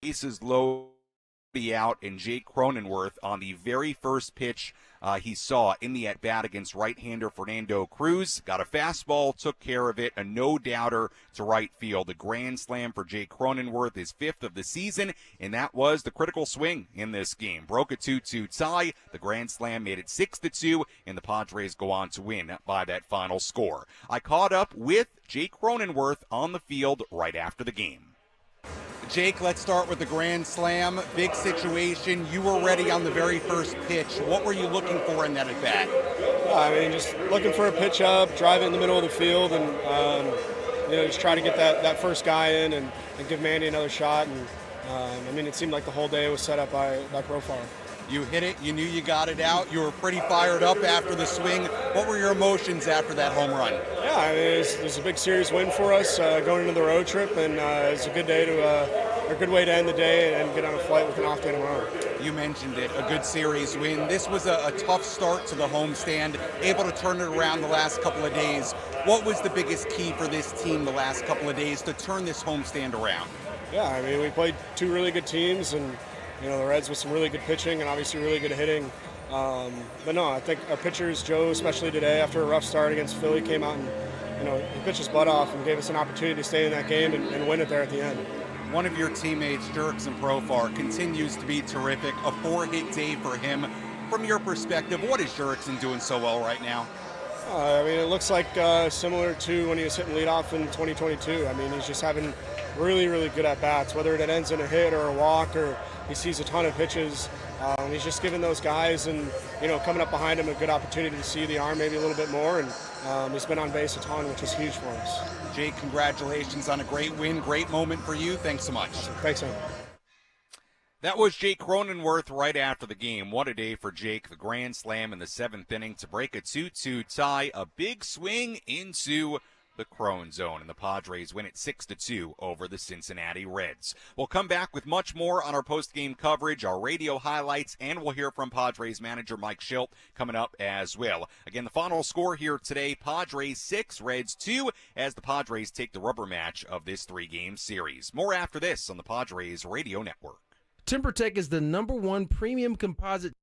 bases low, be out, and Jake Cronenworth on the very first pitch he saw in the at-bat against right-hander Fernando Cruz. Got a fastball, took care of it, a no-doubter to right field. A grand slam for Jake Cronenworth, his fifth of the season, and that was the critical swing in this game. Broke a 2-2 tie. The grand slam made it 6-2, and the Padres go on to win by that final score. I caught up with Jake Cronenworth on the field right after the game. Jake, let's start with the grand slam. Big situation. You were ready on the very first pitch. What were you looking for in that at bat? I mean, just looking for a pitch up, drive it in the middle of the field, and just try to get that first guy in and give Mandy another shot. And I mean, it seemed like the whole day was set up by Profile. You hit it. You knew you got it out. You were pretty fired up after the swing. What were your emotions after that home run? Yeah, I mean, it was a big series win for us going into the road trip, and it's a good day a good way to end the day and get on a flight with an off day tomorrow. You mentioned it, a good series win. This was a tough start to the homestand, able to turn it around the last couple of days. What was the biggest key for this team the last couple of days to turn this homestand around? Yeah, I mean, we played two really good teams, and the Reds with some really good pitching and obviously really good hitting. But no, I think our pitchers, Joe especially today, after a rough start against Philly, came out and he pitched his butt off and gave us an opportunity to stay in that game and win it there at the end. One of your teammates, Jurickson Profar, continues to be terrific. A 4-hit day for him. From your perspective, what is Jurickson doing so well right now? I mean, it looks like similar to when he was hitting leadoff in 2022. I mean, he's just having really, really good at-bats, whether it ends in a hit or a walk or he sees a ton of pitches. He's just giving those guys and, coming up behind him a good opportunity to see the arm maybe a little bit more. And he's been on base a ton, which is huge for us. Jake, congratulations on a great win. Great moment for you. Thanks so much. Awesome. Thanks, man. That was Jake Cronenworth right after the game. What a day for Jake. The grand slam in the seventh inning to break a 2-2 tie. A big swing into the Crone zone, and the Padres win it 6-2 over the Cincinnati Reds. We'll come back with much more on our post-game coverage, our radio highlights, and we'll hear from Padres manager Mike Shildt coming up as well. Again, the final score here today, Padres 6, Reds 2, as the Padres take the rubber match of this three-game series. More after this on the Padres Radio Network. TimberTech is the #1 premium composite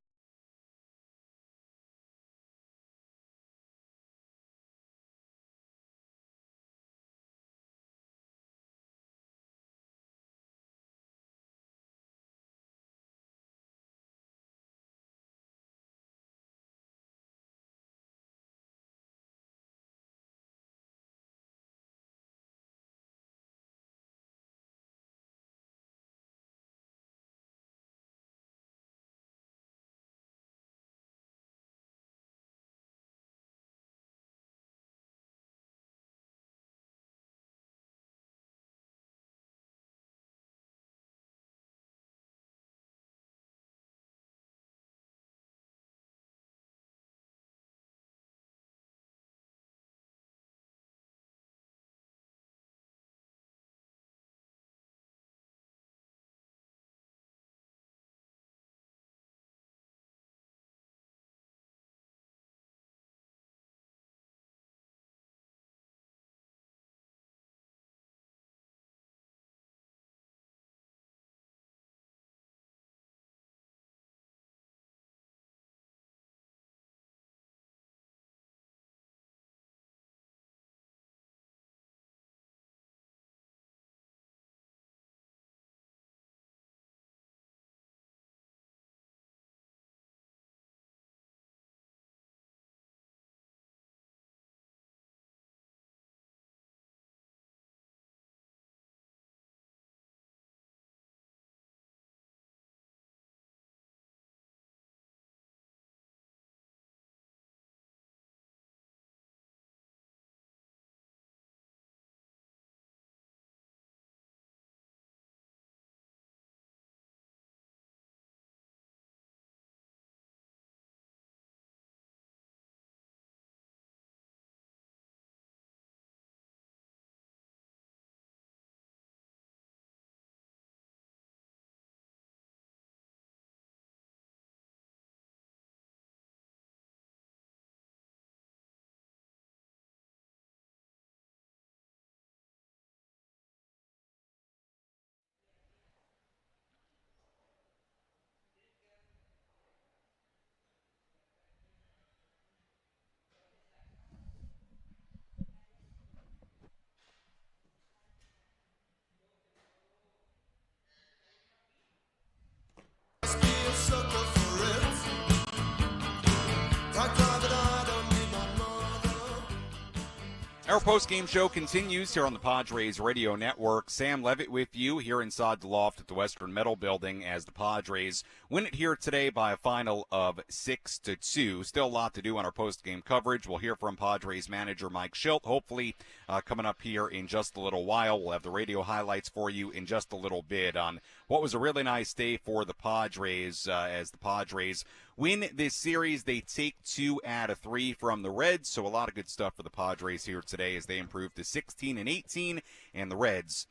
Our post-game show continues here on the Padres Radio Network. Sam Levitt with you here inside the loft at the Western Metal Building as the Padres win it here today by a final of 6-2. Still a lot to do on our post-game coverage. We'll hear from Padres manager Mike Schilt, hopefully coming up here in just a little while. We'll have the radio highlights for you in just a little bit on what was a really nice day for the Padres as the Padres win this series. They take 2 out of 3 from the Reds, so a lot of good stuff for the Padres here today as they improve to 16-18, and the Reds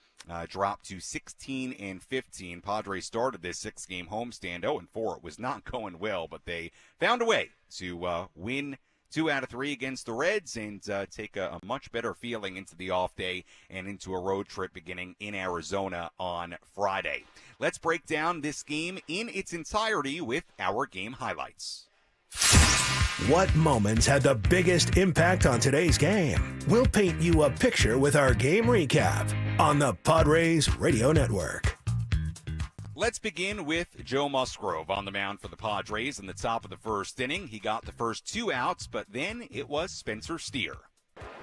drop to 16-15. Padres started this 6-game homestand 0-4. It was not going well, but they found a way to win 2 out of 3 against the Reds and take a much better feeling into the off day and into a road trip beginning in Arizona on Friday. Let's break down this game in its entirety with our game highlights. What moments had the biggest impact on today's game? We'll paint you a picture with our game recap on the Padres Radio Network. Let's begin with Joe Musgrove on the mound for the Padres in the top of the first inning. He got the first 2 outs, but then it was Spencer Steer.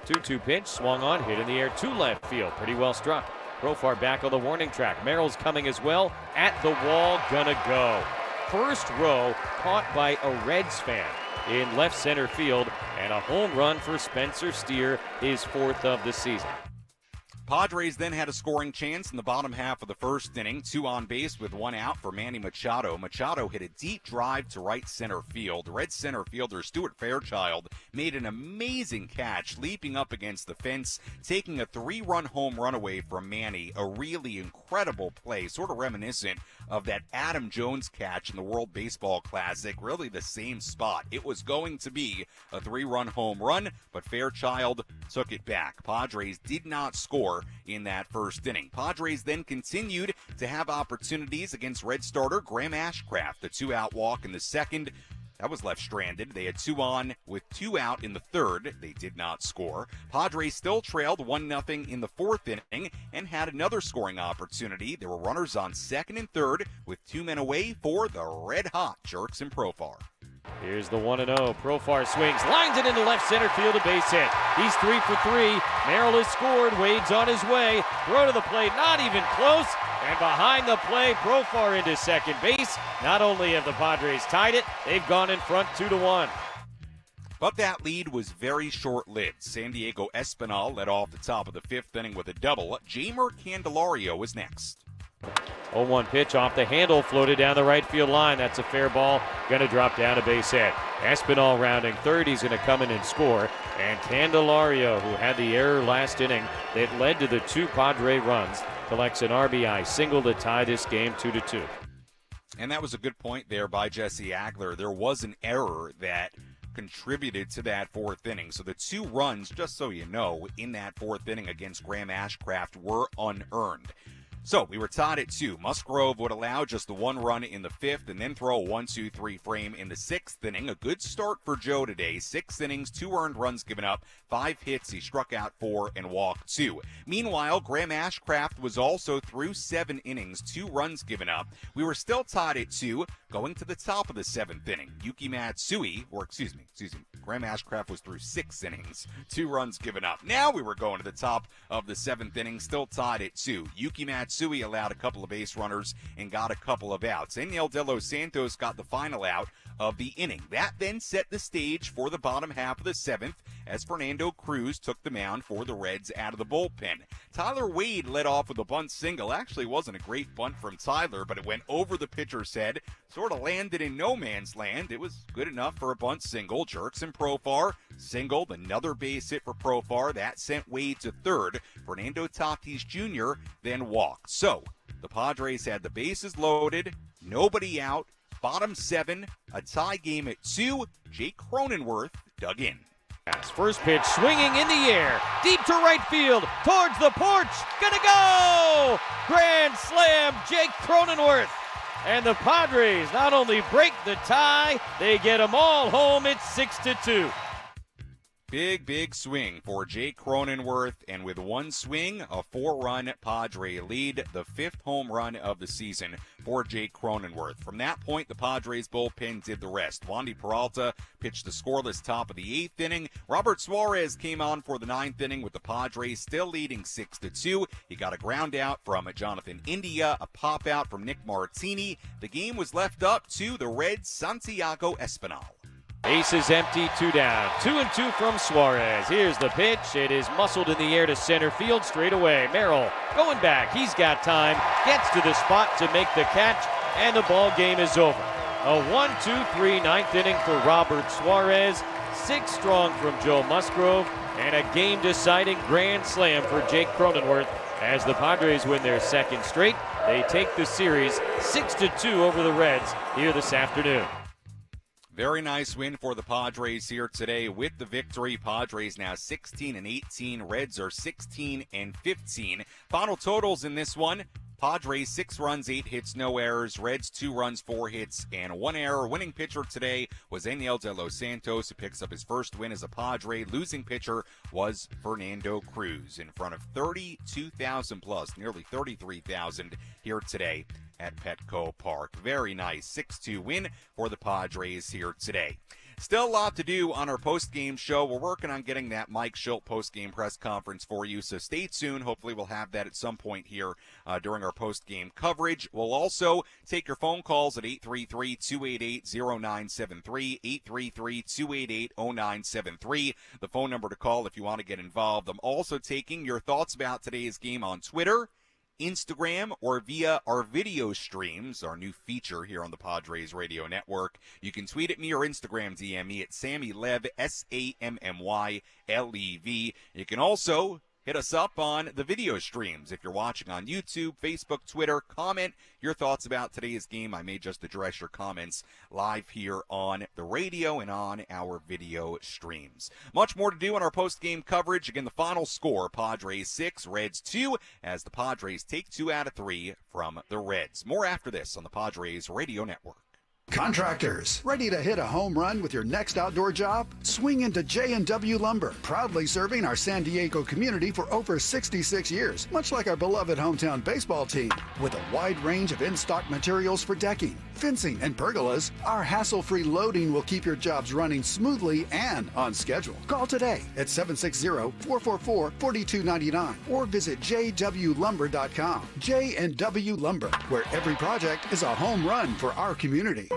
2-2 pitch, swung on, hit in the air to left field. Pretty well struck. Profar back on the warning track. Merrill's coming as well. At the wall, gonna go. First row caught by a Reds fan in left center field, and a home run for Spencer Steer, his 4th of the season. Padres then had a scoring chance in the bottom half of the first inning. 2 on base with 1 out for Manny Machado. Machado hit a deep drive to right center field. Red center fielder Stuart Fairchild made an amazing catch, leaping up against the fence, taking a 3-run home run away from Manny. A really incredible play, sort of reminiscent of that Adam Jones catch in the World Baseball Classic. Really the same spot. It was going to be a 3-run home run, but Fairchild took it back. Padres did not score in that first inning. Padres then continued to have opportunities against Red starter Graham Ashcraft. The 2-out walk in the second, that was left stranded. They had 2 on with 2 out in the third. They did not score. Padres still trailed 1-0 in the 4th inning and had another scoring opportunity. There were runners on second and third with 2 men away for the red-hot Jerks and Profar. Here's the 1-0. Profar swings, lines it into left center field, a base hit. He's 3 for 3. Merrill has scored. Wade's on his way. Throw to the plate, not even close. And behind the play, Profar into second base. Not only have the Padres tied it, they've gone in front 2-1. But that lead was very short-lived. San Diego Espinal led off the top of the 5th inning with a double. Jeimer Candelario was next. 0-1 pitch off the handle, floated down the right field line. That's a fair ball. Gonna drop down a base hit. Espinal rounding third. He's gonna come in and score. And Candelario, who had the error last inning that led to the 2 Padre runs, collects an RBI single to tie this game 2-2. And that was a good point there by Jesse Agler. There was an error that contributed to that 4th inning. So the 2 runs, just so you know, in that 4th inning against Graham Ashcraft were unearned. So we were tied at 2. Musgrove would allow just the 1 run in the 5th and then throw a 1-2-3 frame in the 6th inning. A good start for Joe today. 6 innings, 2 earned runs given up, 5 hits. He struck out 4 and walked 2. Meanwhile, Graham Ashcraft was also through 7 innings, 2 runs given up. We were still tied at 2 going to the top of the 7th inning. Graham Ashcraft was through 6 innings, 2 runs given up. Now we were going to the top of the 7th inning, still tied at 2. Yuki Matsui allowed a couple of base runners and got a couple of outs. Eniel De Los Santos got the final out of the inning. That then set the stage for the bottom half of the 7th as Fernando Cruz took the mound for the Reds out of the bullpen. Tyler Wade led off with a bunt single. Actually wasn't a great bunt from Tyler, but it went over the pitcher's head, sort of landed in no man's land. It was good enough for a bunt single. Jerks and Profar singled, another base hit for Profar. That sent Wade to third. Fernando Tatis Jr. then walked. So the Padres had the bases loaded, nobody out, bottom 7, a tie game at 2. Jake Cronenworth dug in. First pitch swinging in the air, deep to right field, towards the porch, gonna go! Grand slam, Jake Cronenworth. And the Padres not only break the tie, they get them all home. It's 6-2. Big swing for Jake Cronenworth, and with one swing, a 4-run Padre lead, the 5th home run of the season for Jake Cronenworth. From that point, the Padres bullpen did the rest. Wandy Peralta pitched the scoreless top of the 8th inning. Robert Suarez came on for the 9th inning with the Padres still leading 6-2. He got a ground out from Jonathan India, a pop out from Nick Martini. The game was left up to the Reds' Santiago Espinal. Bases empty, 2 down. 2-2 from Suarez. Here's the pitch. It is muscled in the air to center field straight away. Merrill going back. He's got time. Gets to the spot to make the catch, and the ball game is over. A 1-2-3 ninth inning for Robert Suarez. 6 strong from Joe Musgrove, and a game-deciding grand slam for Jake Cronenworth as the Padres win their 2nd straight. They take the series 6-2 over the Reds here this afternoon. Very nice win for the Padres here today with the victory. Padres now 16-18. Reds are 16-15. Final totals in this one. Padres 6 runs, 8 hits, no errors. Reds 2 runs, 4 hits, and 1 error. Winning pitcher today was Eniel De Los Santos, who picks up his first win as a Padre. Losing pitcher was Fernando Cruz in front of 32,000 plus, nearly 33,000 here today at Petco Park. Very nice 6-2 win for the Padres here today. Still a lot to do on our post-game show. We're working on getting that Mike Schilt post-game press conference for you, so stay tuned. Hopefully we'll have that at some point here during our post-game coverage. We'll also take your phone calls at 833-288-0973, 833-288-0973, the phone number to call if you want to get involved. I'm also taking your thoughts about today's game on Twitter, Instagram, or via our video streams, our new feature here on the Padres Radio Network. You can tweet at me or Instagram DM me at Sammy Lev, SAMMYLEV. You can also hit us up on the video streams. If you're watching on YouTube, Facebook, Twitter, comment your thoughts about today's game. I may just address your comments live here on the radio and on our video streams. Much more to do on our post-game coverage. Again, the final score, Padres 6, Reds 2, as the Padres take 2 out of 3 from the Reds. More after this on the Padres Radio Network. Contractors, ready to hit a home run with your next outdoor job? Swing into J&W Lumber, proudly serving our San Diego community for over 66 years, much like our beloved hometown baseball team. With a wide range of in-stock materials for decking, fencing, and pergolas, our hassle-free loading will keep your jobs running smoothly and on schedule. Call today at 760-444-4299 or visit jwlumber.com. J&W Lumber, where every project is a home run for our community.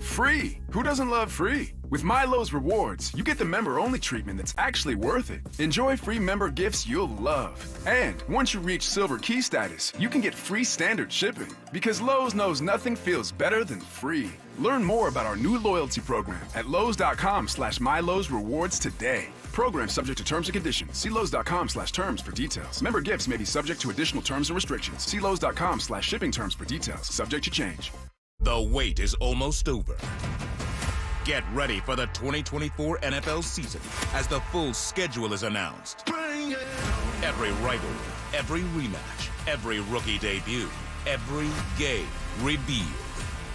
Free! Who doesn't love free? With Milo's Rewards, you get the member-only treatment that's actually worth it. Enjoy free member gifts you'll love. And once you reach Silver Key status, you can get free standard shipping. Because Lowe's knows nothing feels better than free. Learn more about our new loyalty program at Lowe's.com/Milo's Rewards today. Program subject to terms and conditions. See Lowe's.com/terms for details. Member gifts may be subject to additional terms and restrictions. See Lowe's.com/shipping terms for details. Subject to change. The wait is almost over. Get ready for the 2024 NFL season as the full schedule is announced. Every rivalry, every rematch, every rookie debut, every game revealed.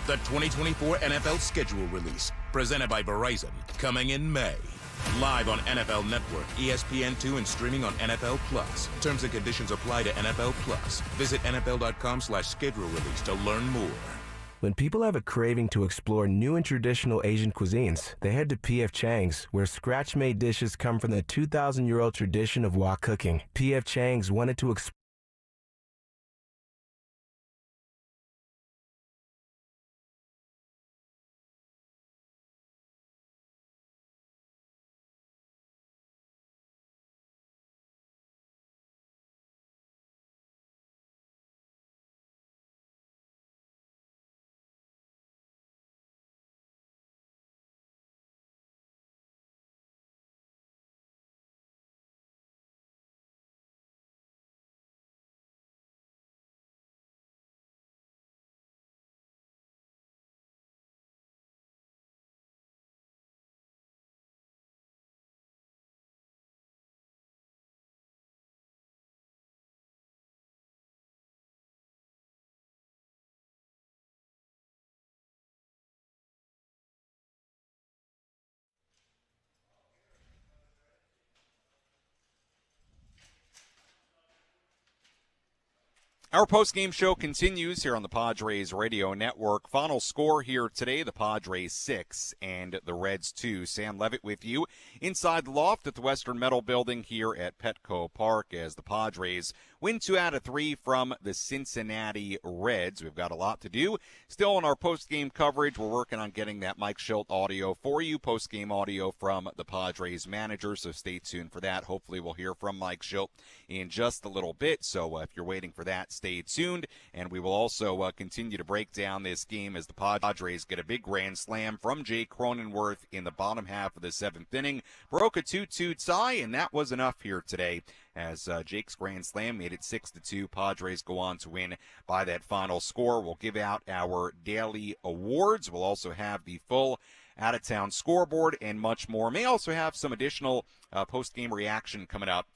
The 2024 NFL schedule release, presented by Verizon, coming in May. Live on NFL Network, ESPN2, and streaming on NFL Plus. Terms and conditions apply to NFL Plus. Visit NFL.com/schedule release to learn more. When people have a craving to explore new and traditional Asian cuisines, they head to P.F. Chang's, where scratch-made dishes come from the 2,000-year-old tradition of wok cooking. P.F. Chang's wanted to explore Our post-game show continues here on the Padres Radio Network. Final score here today, the Padres 6 and the Reds 2. Sam Levitt with you inside the loft at the Western Metal Building here at Petco Park as the Padres win 2 out of 3 from the Cincinnati Reds. We've got a lot to do. Still in our post-game coverage, we're working on getting that Mike Schilt audio for you, post-game audio from the Padres manager, so stay tuned for that. Hopefully we'll hear from Mike Schilt in just a little bit, so if you're waiting for that, stay tuned. And we will also continue to break down this game as the Padres get a big grand slam from Jake Cronenworth in the bottom half of the 7th inning. Broke a 2-2 tie, and that was enough here today as Jake's grand slam made it 6-2. Padres go on to win by that final score. We'll give out our daily awards. We'll also have the full out-of-town scoreboard and much more. May also have some additional post-game reaction coming up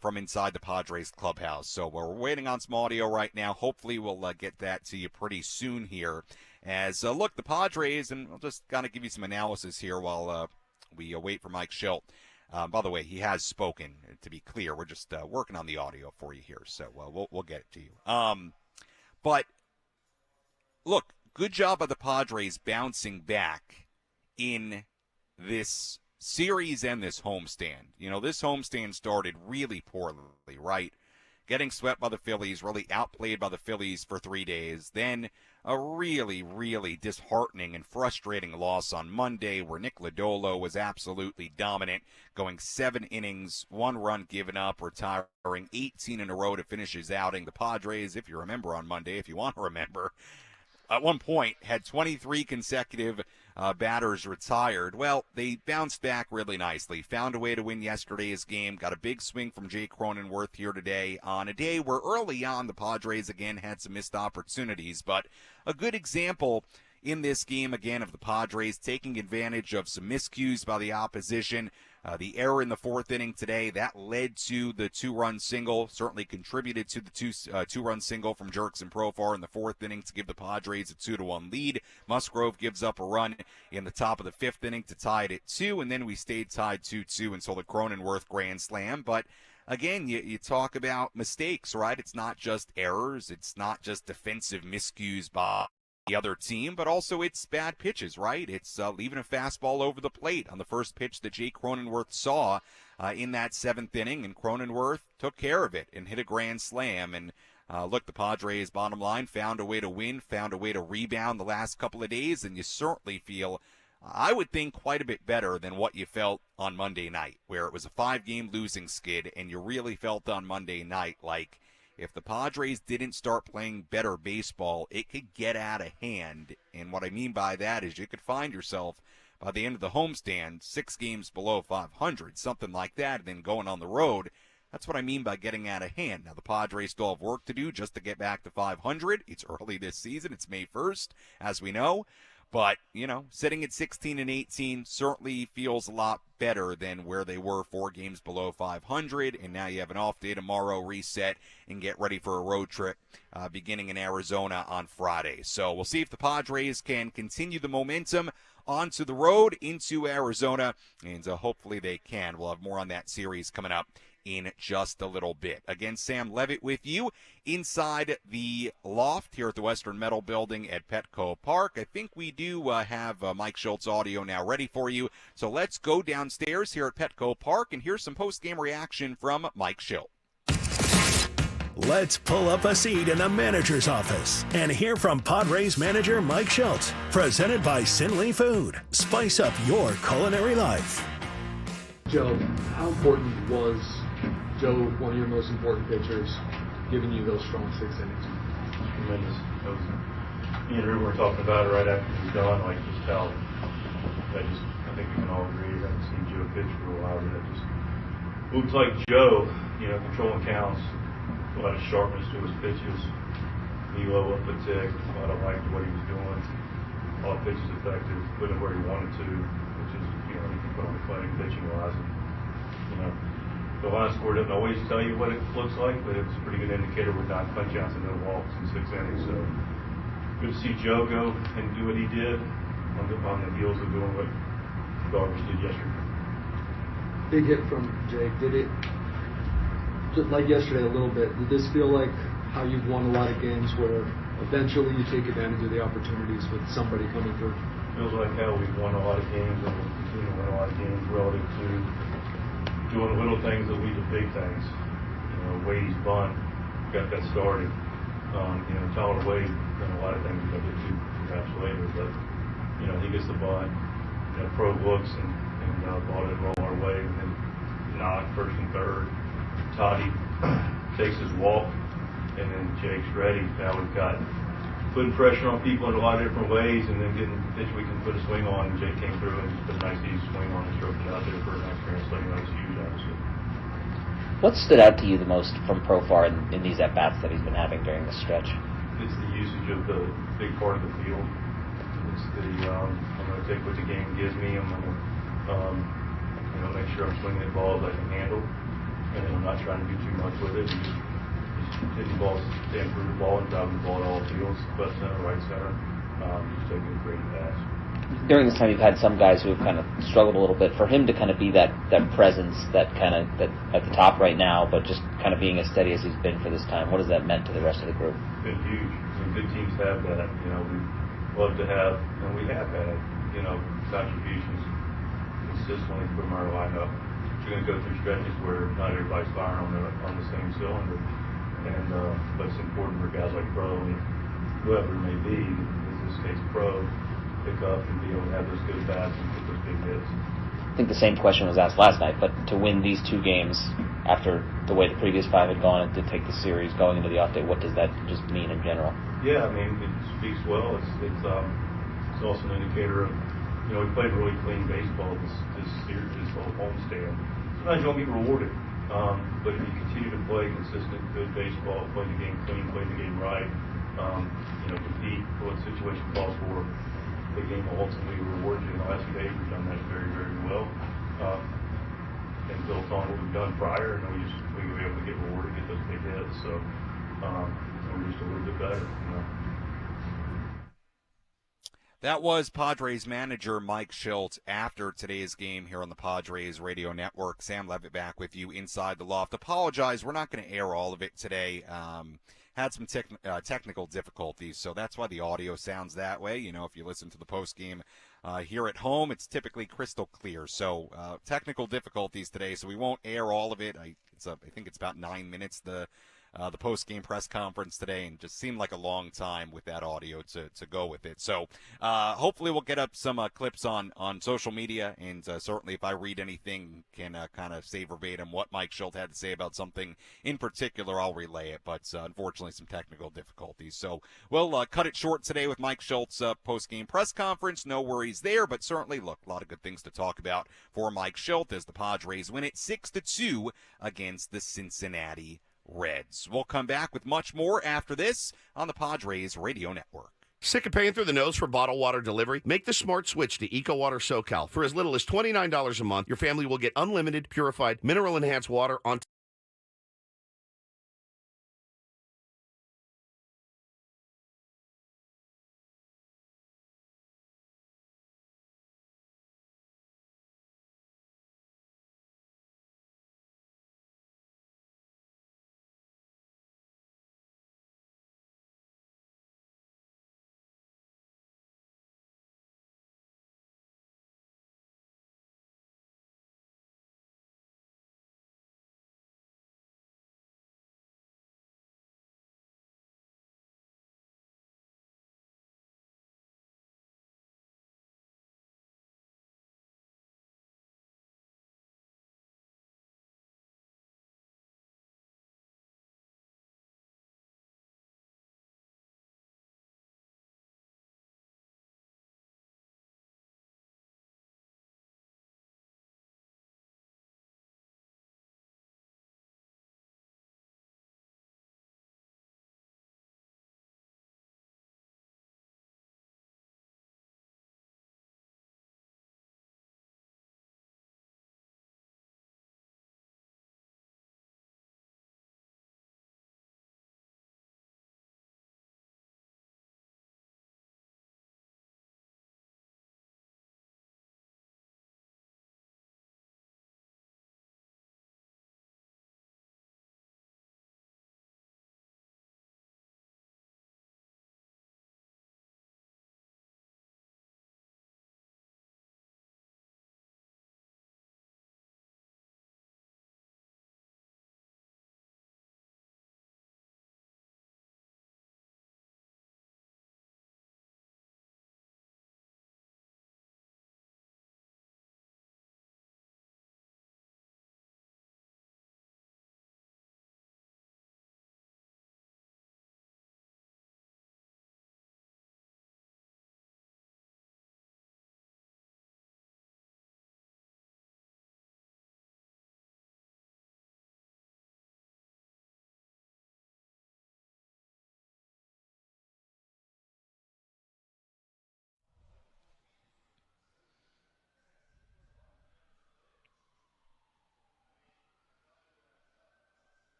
from inside the Padres clubhouse. So we're waiting on some audio right now. Hopefully we'll get that to you pretty soon here. As look, the Padres, and I'll just kind of give you some analysis here while we wait for Mike Schilt. By the way, he has spoken, to be clear. We're just working on the audio for you here, so we'll get it to you. But, look, good job by the Padres bouncing back in this series and this homestand. You know, this homestand started really poorly, right? Getting swept by the Phillies, really outplayed by the Phillies for 3 days. Then a really, really disheartening and frustrating loss on Monday where Nick Lodolo was absolutely dominant, going 7 innings, 1 run given up, retiring 18 in a row to finish his outing. The Padres, if you remember on Monday, if you want to remember, at one point had 23 consecutive batters retired. Well, they bounced back really nicely, found a way to win yesterday's game, got a big swing from Jake Cronenworth here today on a day where early on the Padres again had some missed opportunities, but a good example in this game again of the Padres taking advantage of some miscues by the opposition. The error in the 4th inning today, that led to the 2-run single, certainly contributed to the two-run single from Jurickson Profar in the 4th inning to give the Padres a 2-1 lead. Musgrove gives up a run in the top of the 5th inning to tie it at 2, and then we stayed tied 2-2 until the Cronenworth grand slam. But again, you talk about mistakes, right? It's not just errors. It's not just defensive miscues by the other team, but also it's bad pitches, right? It's leaving a fastball over the plate on the first pitch that Jake Cronenworth saw in that 7th inning, and Cronenworth took care of it and hit a grand slam. And look, the Padres, bottom line, found a way to win, found a way to rebound the last couple of days, and you certainly feel, I would think, quite a bit better than what you felt on Monday night, where it was a 5-game losing skid, and you really felt on Monday night like if the Padres didn't start playing better baseball, it could get out of hand. And what I mean by that is you could find yourself by the end of the homestand 6 games below 500, something like that, and then going on the road. That's what I mean by getting out of hand. Now, the Padres still have work to do just to get back to 500. It's early this season. It's May 1st, as we know. But, you know, sitting at 16 and 18 certainly feels a lot better than where they were 4 games below 500. And now you have an off day tomorrow, reset, and get ready for a road trip beginning in Arizona on Friday. So we'll see if the Padres can continue the momentum onto the road into Arizona, and hopefully they can. We'll have more on that series coming up in just a little bit. Again, Sam Levitt with you inside the loft here at the Western Metal Building at Petco Park. I think we do have Mike Schultz audio now ready for you. So let's go downstairs here at Petco Park and hear some post-game reaction from Mike Schilt. Let's pull up a seat in the manager's office and hear from Padres manager Mike Schultz. Presented by Sinley Food. Spice up your culinary life. Joe, how important was Joe, one of your most important pitchers, giving you those strong 6 innings? Tremendous. Me and Ruben were talking about it right after he was done. Like, just tell. I think we can all agree. I haven't seen Joe pitch for a while. That just looks like Joe. You know, controlling counts, a lot of sharpness to his pitches. Velo up the tick. A lot of like what he was doing. All pitches effective, putting it where he wanted to, which is, you know, he can put on the fighting pitching wise. You know, the line score doesn't always tell you what it looks like, but it's a pretty good indicator with 9 punch-outs and no walks in 6 innings. So good to see Joe go and do what he did on the heels of doing what Garbage did yesterday. Big hit from Jake. Did it, just like yesterday a little bit, did this feel like how you've won a lot of games where eventually you take advantage of the opportunities with somebody coming through? Feels like how we've won a lot of games and we'll continue to win a lot of games relative to doing the little things that lead to big things. You know, Wade's bunt got that started. You know, Tyler Wade done a lot of things we'll get to perhaps later, but you know, he gets the bunt. You know, Pro looks and ball it roll our way, and then knock first and third. Toddy takes his walk, and then Jake's ready. Now we've got putting pressure on people in a lot of different ways, and then getting the pitch we can put a swing on. And Jake came through and just put a nice easy swing on and stroked it out there for a nice translating. That was huge, obviously. What stood out to you the most from Profar in these at-bats that he's been having during this stretch? It's the usage of the big part of the field. It's the I'm going to take what the game gives me. I'm going to you know, make sure I'm swinging the balls I can handle, and I'm not trying to do too much with it. Just hitting balls, staying through the ball and driving the ball to all fields, left center, right center. Just taking a great pass. During this time, you've had some guys who have kind of struggled a little bit. For him to kind of be that presence, that at the top right now, but just kind of being as steady as he's been for this time, what has that meant to the rest of the group? It's been huge. I mean, good teams have that. You know, we love to have, and we have had, you know, contributions consistently from our lineup. You're going to go through stretches where not everybody's firing on the same cylinder, and but it's important for guys like Pro and whoever it may be, in this case Pro, pick up and be able to have those good bats and get those big hits. I think the same question was asked last night, but to win these two games after the way the previous five had gone and to take the series going into the off day, what does that just mean in general? Yeah, I mean, it speaks well. It's also an indicator of, you know, we played really clean baseball this series, this whole homestand. Sometimes you don't get rewarded, but if you continue to play consistent, good baseball, play the game clean, play the game right, you know, compete for what the situation calls for, the game will ultimately reward you. In the last few days, we've done that very, very well, and built on what we've done prior, and we were able to get rewarded, get those big hits. So we're just a little bit better, you know. That was Padres manager Mike Shildt after today's game here on the Padres Radio Network. Sam Levitt back with you inside the loft. Apologize, we're not going to air all of it today. Had some technical difficulties, so that's why the audio sounds that way. You know, if you listen to the postgame here at home, it's typically crystal clear. So technical difficulties today, so we won't air all of it. I think it's about 9 minutes, the post-game press conference today, and just seemed like a long time with that audio to go with it. So hopefully we'll get up some clips on social media, and certainly if I read anything, can kind of say verbatim what Mike Shildt had to say about something in particular, I'll relay it. But unfortunately, some technical difficulties. So we'll cut it short today with Mike Shildt's post-game press conference. No worries there, but certainly, look, a lot of good things to talk about for Mike Shildt as the Padres win it 6-2 against the Cincinnati Reds. We'll come back with much more after this on the Padres Radio Network. Sick of paying through the nose for bottled water delivery? Make the smart switch to EcoWater SoCal. For as little as $29 a month, your family will get unlimited, purified, mineral-enhanced water on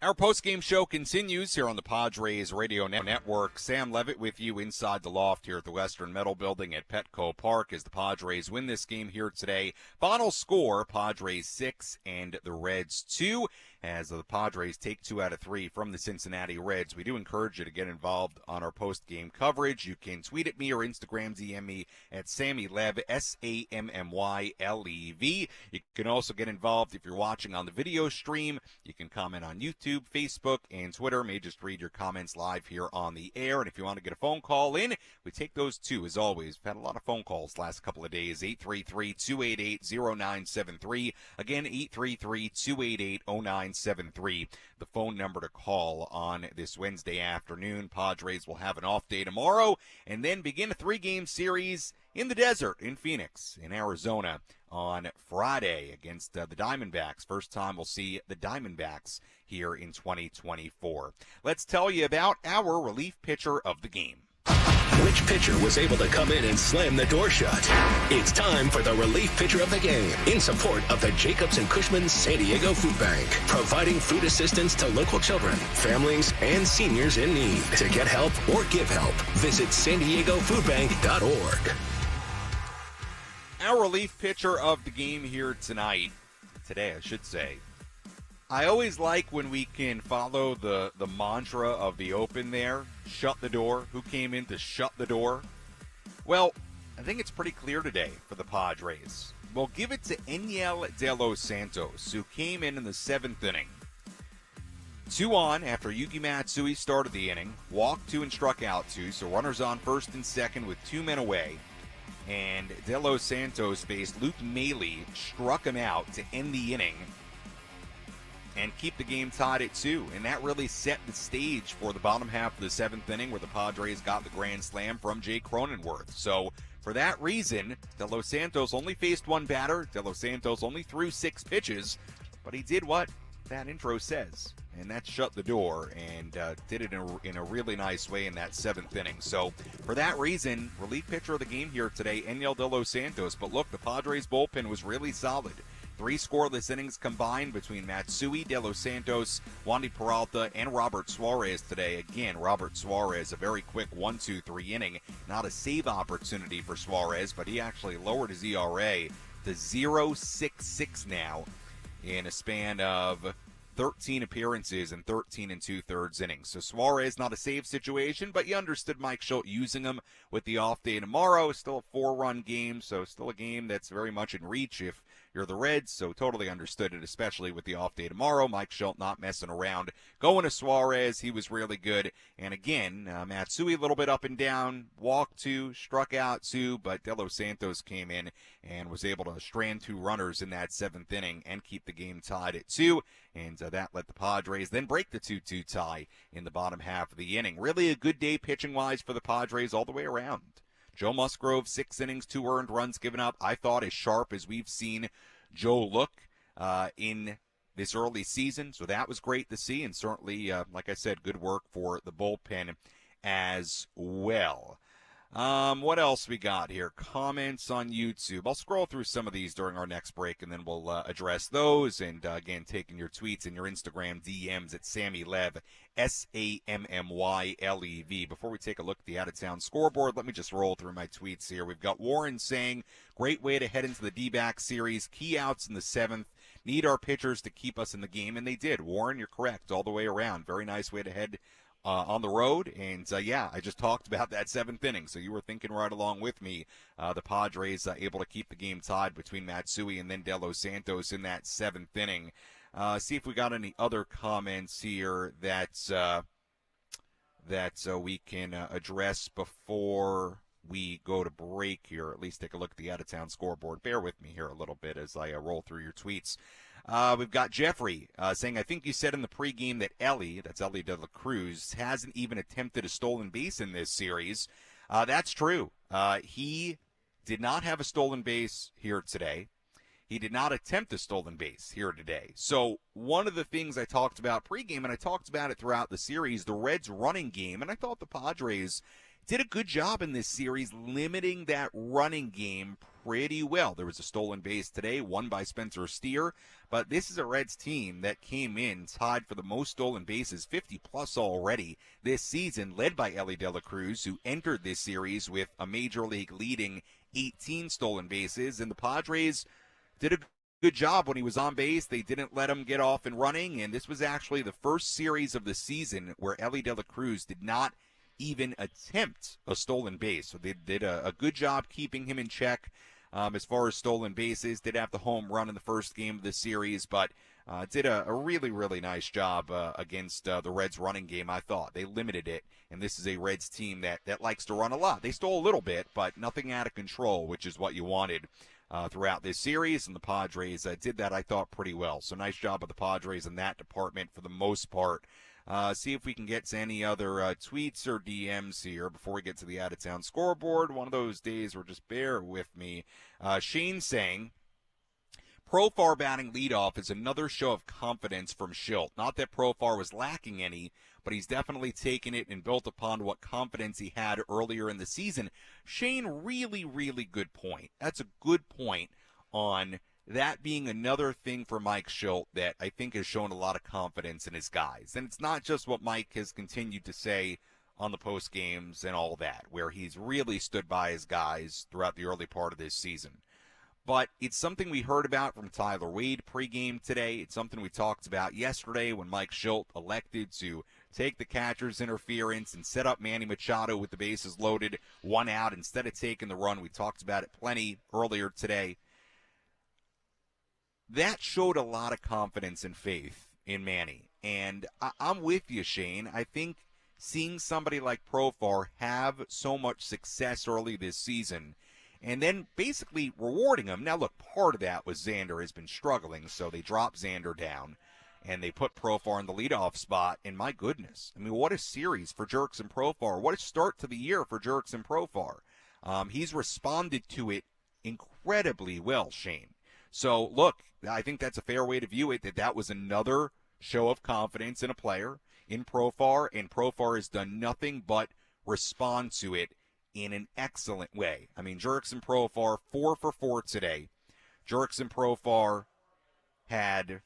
Our post-game show continues here on the Padres Radio Network. Sam Levitt with you inside the loft here at the Western Metal Building at Petco Park as the Padres win this game here today. Final score, Padres 6 and the Reds 2. As the Padres take 2 out of 3 from the Cincinnati Reds. We do encourage you to get involved on our post-game coverage. You can tweet at me or Instagram DM me at SammyLev, SammyLev. You can also get involved if you're watching on the video stream. You can comment on YouTube, Facebook, and Twitter. May just read your comments live here on the air. And if you want to get a phone call in, we take those too, as always. We've had a lot of phone calls the last couple of days. 833-288-0973. Again, 833-288-0973. The phone number to call on this Wednesday afternoon. Padres will have an off day tomorrow and then begin a 3-game series in the desert in Phoenix, in Arizona, on Friday against the Diamondbacks. First time we'll see the Diamondbacks here in 2024. Let's tell you about our relief pitcher of the game. Which pitcher was able to come in and slam the door shut? It's time for the relief pitcher of the game in support of the Jacobs and Cushman San Diego Food Bank, providing food assistance to local children, families, and seniors in need. To get help or give help, visit SanDiegoFoodBank.org. Our relief pitcher of the game here today, I should say. I always like when we can follow the mantra of the Open there. Shut the door. Who came in to shut the door? Well, I think it's pretty clear today for the Padres. We'll give it to Enyel De Los Santos, who came in the 7th inning. 2 on after Yuki Matsui started the inning. Walked 2 and struck out 2, so runners on first and second with 2 men away. And De Los Santos faced Luke Maile, struck him out to end the inning and keep the game tied at 2. And that really set the stage for the bottom half of the 7th inning where the Padres got the grand slam from Jake Cronenworth. So for that reason, De Los Santos only faced 1 batter. De Los Santos only threw 6 pitches, but he did what that intro says, and that's shut the door, and did it in a really nice way in that 7th inning. So for that reason, relief pitcher of the game here today, Enyel De Los Santos. But look, the Padres bullpen was really solid. 3 scoreless innings combined between Matsui, De Los Santos, Wandy Peralta, and Robert Suarez today. Again, Robert Suarez, a very quick 1-2-3 inning. Not a save opportunity for Suarez, but he actually lowered his ERA to 0.66 now in a span of 13 appearances and 13 2/3 innings. So Suarez, not a save situation, but you understood Mike Schultz using him with the off day tomorrow. Still a 4-run game, so still a game that's very much in reach if you're the Reds, so totally understood it, especially with the off day tomorrow. Mike Schultz not messing around. Going to Suarez, he was really good. And again, Matsui a little bit up and down, walked 2, struck out 2, but De Los Santos came in and was able to strand 2 runners in that 7th inning and keep the game tied at 2. And that let the Padres then break the 2-2 tie in the bottom half of the inning. Really a good day pitching-wise for the Padres all the way around. Joe Musgrove, 6 innings, 2 earned runs given up. I thought as sharp as we've seen Joe look in this early season. So that was great to see, and certainly, like I said, good work for the bullpen as well. What else we got here? Comments on YouTube. I'll scroll through some of these during our next break, and then we'll address those. And again, taking your tweets and your Instagram DMs at SammyLev, SammyLev. Before we take a look at the out-of-town scoreboard, let me just roll through my tweets here. We've got Warren saying, great way to head into the D-back series. Key outs in the 7th. Need our pitchers to keep us in the game, and they did. Warren, you're correct all the way around. Very nice way to head on the road, and yeah, I just talked about that 7th inning, so you were thinking right along with me. The Padres able to keep the game tied between Matsui and then De Los Santos in that 7th inning. See if we got any other comments here that we can address before we go to break here. At least take a look at the out-of-town scoreboard. Bear with me here a little bit as I roll through your tweets. We've got Jeffrey saying, I think you said in the pregame that Ellie, that's Ellie De La Cruz, hasn't even attempted a stolen base in this series. That's true. He did not have a stolen base here today. He did not attempt a stolen base here today. So one of the things I talked about pregame, and I talked about it throughout the series, the Reds' running game, and I thought the Padres did a good job in this series limiting that running game pretty well. There was a stolen base today, won by Spencer Steer, but this is a Reds team that came in tied for the most stolen bases, 50-plus already this season, led by Ellie De La Cruz, who entered this series with a Major League leading 18 stolen bases, and the Padres did a good job when he was on base. They didn't let him get off and running, and this was actually the first series of the season where Ellie De La Cruz did not even attempt a stolen base. So they did a good job keeping him in check as far as stolen bases. Did have the home run in the first game of the series, but did a really, really nice job against the Reds running game, I thought. They limited it, and this is a Reds team that likes to run a lot. They stole a little bit, but nothing out of control, which is what you wanted throughout this series, and the Padres did that, I thought, pretty well. So nice job of the Padres in that department for the most part. See if we can get to any other tweets or DMs here before we get to the out-of-town scoreboard. One of those days where just bear with me. Shane saying, Profar batting leadoff is another show of confidence from Schilt. Not that Profar was lacking any, but he's definitely taken it and built upon what confidence he had earlier in the season. Shane, really, really good point. That's a good point on that being another thing for Mike Schilt that I think has shown a lot of confidence in his guys. And it's not just what Mike has continued to say on the post games and all that, where he's really stood by his guys throughout the early part of this season. But it's something we heard about from Tyler Wade pregame today. It's something we talked about yesterday when Mike Schilt elected to take the catcher's interference and set up Manny Machado with the bases loaded, 1 out, instead of taking the run. We talked about it plenty earlier today. That showed a lot of confidence and faith in Manny. And I'm with you, Shane. I think seeing somebody like Profar have so much success early this season and then basically rewarding him. Now, look, part of that was Xander has been struggling, so they dropped Xander down and they put Profar in the leadoff spot. And my goodness, I mean, what a series for Jurickson Profar. What a start to the year for Jurickson Profar. He's responded to it incredibly well, Shane. So, look, I think that's a fair way to view it, that was another show of confidence in a player, in Profar, and Profar has done nothing but respond to it in an excellent way. I mean, Jurickson Profar, 4 for 4 today. Jurickson Profar had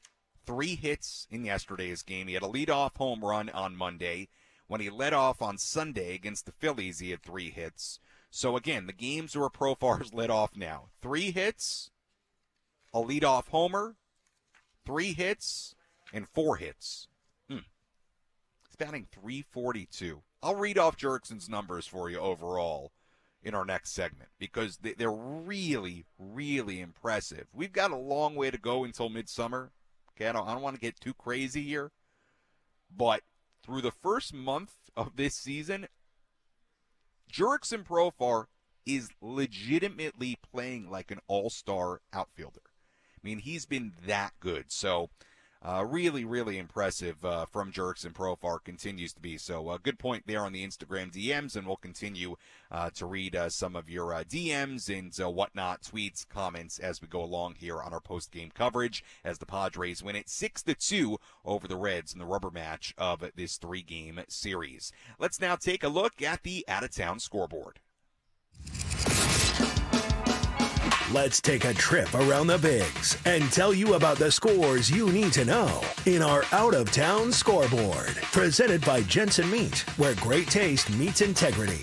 3 hits in yesterday's game. He had a leadoff home run on Monday. When he led off on Sunday against the Phillies, he had 3 hits. So, again, the games where Profar's led off now. 3 hits, a leadoff homer, 3 hits, and 4 hits. He's batting .342. I'll read off Jurickson's numbers for you overall in our next segment because they're really, really impressive. We've got a long way to go until midsummer. Okay, I don't want to get too crazy here, but through the first month of this season, Jurickson Profar is legitimately playing like an all-star outfielder. I mean, he's been that good. So, really, really impressive from Jurickson Profar, continues to be. So, good point there on the Instagram DMs, and we'll continue to read some of your DMs and whatnot, tweets, comments as we go along here on our post-game coverage as the Padres win it 6-2 over the Reds in the rubber match of this 3-game series. Let's now take a look at the out-of-town scoreboard. Let's take a trip around the Bigs and tell you about the scores you need to know in our out-of-town scoreboard. Presented by Jensen Meat, where great taste meets integrity.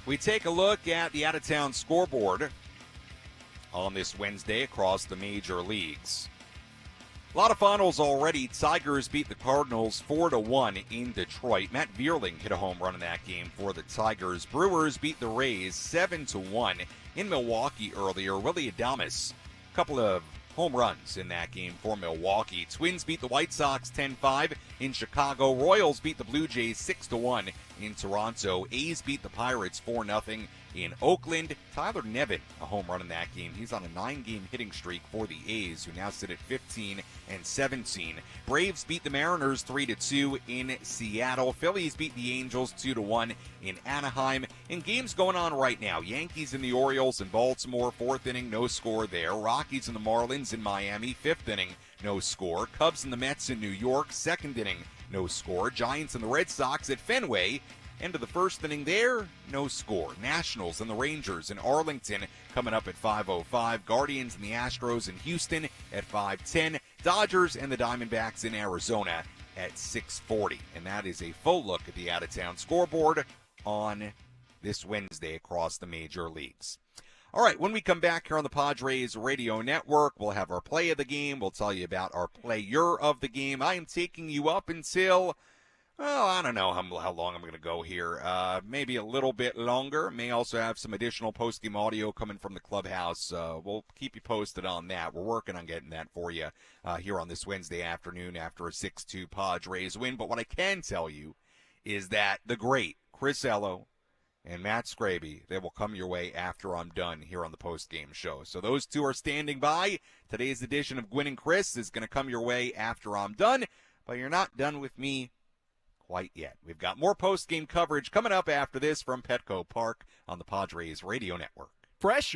We take a look at the out-of-town scoreboard on this Wednesday across the major leagues. A lot of finals already. Tigers beat the Cardinals 4-1 in Detroit. Matt Vierling hit a home run in that game for the Tigers. Brewers beat the Rays 7-1 in Milwaukee earlier. Willy Adames, a couple of home runs in that game for Milwaukee. Twins beat the White Sox 10-5 in Chicago. Royals beat the Blue Jays 6-1 in Toronto. A's beat the Pirates 4-0 in Oakland. Tyler Nevin, a home run in that game. He's on a 9-game hitting streak for the A's, who now sit at 15-17. Braves beat the Mariners 3-2 in Seattle. Phillies beat the Angels 2-1 in Anaheim. And games going on right now. Yankees and the Orioles in Baltimore, 4th inning, no score there. Rockies and the Marlins in Miami, 5th inning, no score. Cubs and the Mets in New York, 2nd inning, no score. Giants and the Red Sox at Fenway, End of the first inning there, no score. Nationals and the Rangers in Arlington coming up at 5:05. Guardians and the Astros in Houston at 5:10. Dodgers and the Diamondbacks in Arizona at 6:40. And that is a full look at the out-of-town scoreboard on this Wednesday across the major leagues. All right, when we come back here on the Padres Radio Network, we'll have our play of the game. We'll tell you about our player of the game. I am taking you up until, well, I don't know how long I'm going to go here. Maybe a little bit longer. May also have some additional post-game audio coming from the clubhouse. We'll keep you posted on that. We're working on getting that for you here on this Wednesday afternoon after a 6-2 Padres win. But what I can tell you is that the great Chris Ello and Matt Scraby, they will come your way after I'm done here on the post-game show. So those two are standing by. Today's edition of Gwynn and Chris is going to come your way after I'm done, but you're not done with me quite yet. We've got more post-game coverage coming up after this from Petco Park on the Padres Radio Network. Fresh.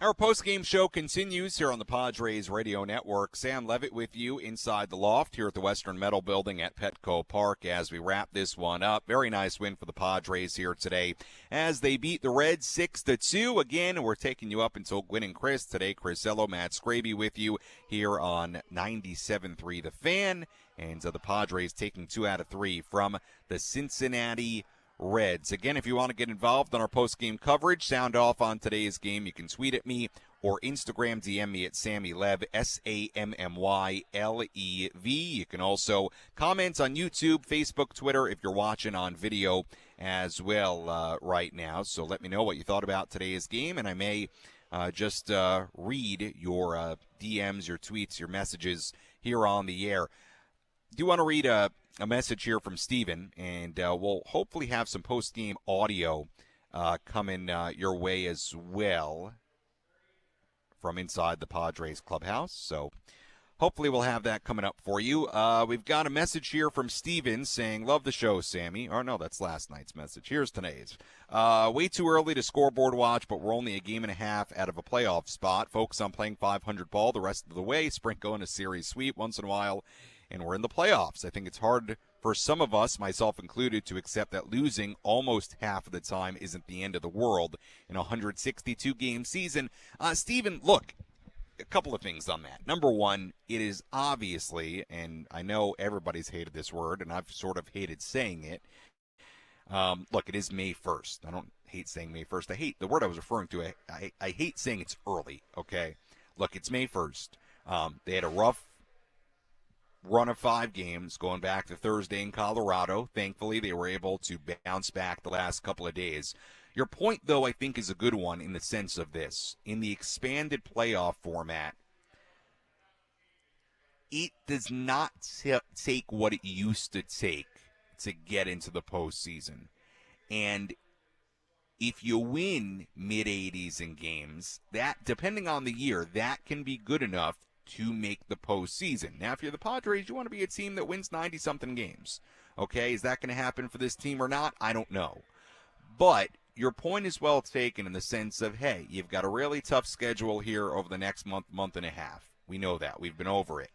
Our post-game show continues here on the Padres Radio Network. Sam Levitt with you inside the loft here at the Western Metal Building at Petco Park as we wrap this one up. Very nice win for the Padres here today as they beat the Reds 6-2. Again, we're taking you up until Gwynn and Chris today. Chris Ello, Matt Scraby with you here on 97.3 The Fan. And the Padres taking 2 out of 3 from the Cincinnati Reds. Again, if you want to get involved on our post-game coverage, sound off on today's game, you can tweet at me or Instagram DM me at SammyLev, SammyLev. You can also comment on YouTube, Facebook, Twitter if you're watching on video as well right now. So let me know what you thought about today's game, and I may just read your DMs, your tweets, your messages here on the air. Do want to read a message here from Steven, and we'll hopefully have some post-game audio coming your way as well from inside the Padres clubhouse. So hopefully we'll have that coming up for you. We've got a message here from Steven saying, love the show, Sammy. Or no, that's last night's message. Here's today's. Way too early to scoreboard watch, but we're only a game and a half out of a playoff spot. Focus on playing 500 ball the rest of the way. Sprinkle in a series sweep once in a while, and we're in the playoffs. I think it's hard for some of us, myself included, to accept that losing almost half of the time isn't the end of the world in a 162-game season. Steven, look, a couple of things on that. Number one, it is obviously, and I know everybody's hated this word, and I've sort of hated saying it. Look, it is May 1st. I don't hate saying May 1st. I hate the word I was referring to. I hate saying it's early, okay? Look, it's May 1st. They had a rough run of 5 games going back to Thursday in Colorado. Thankfully, they were able to bounce back the last couple of days. Your point, though, I think is a good one in the sense of this. In the expanded playoff format, it does not take what it used to take to get into the postseason. And if you win mid-80s in games, that, depending on the year, that can be good enough to make the postseason. Now, if you're the Padres, you want to be a team that wins 90-something games. Okay, is that going to happen for this team or not? I don't know. But your point is well taken in the sense of, hey, you've got a really tough schedule here over the next month and a half. We know that. We've been over it.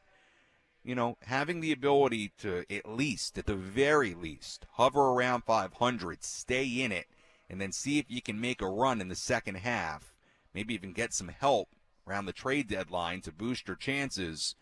You know, having the ability to at least, at the very least, hover around 500, stay in it, and then see if you can make a run in the second half, maybe even get some help around the trade deadline to boost your chances.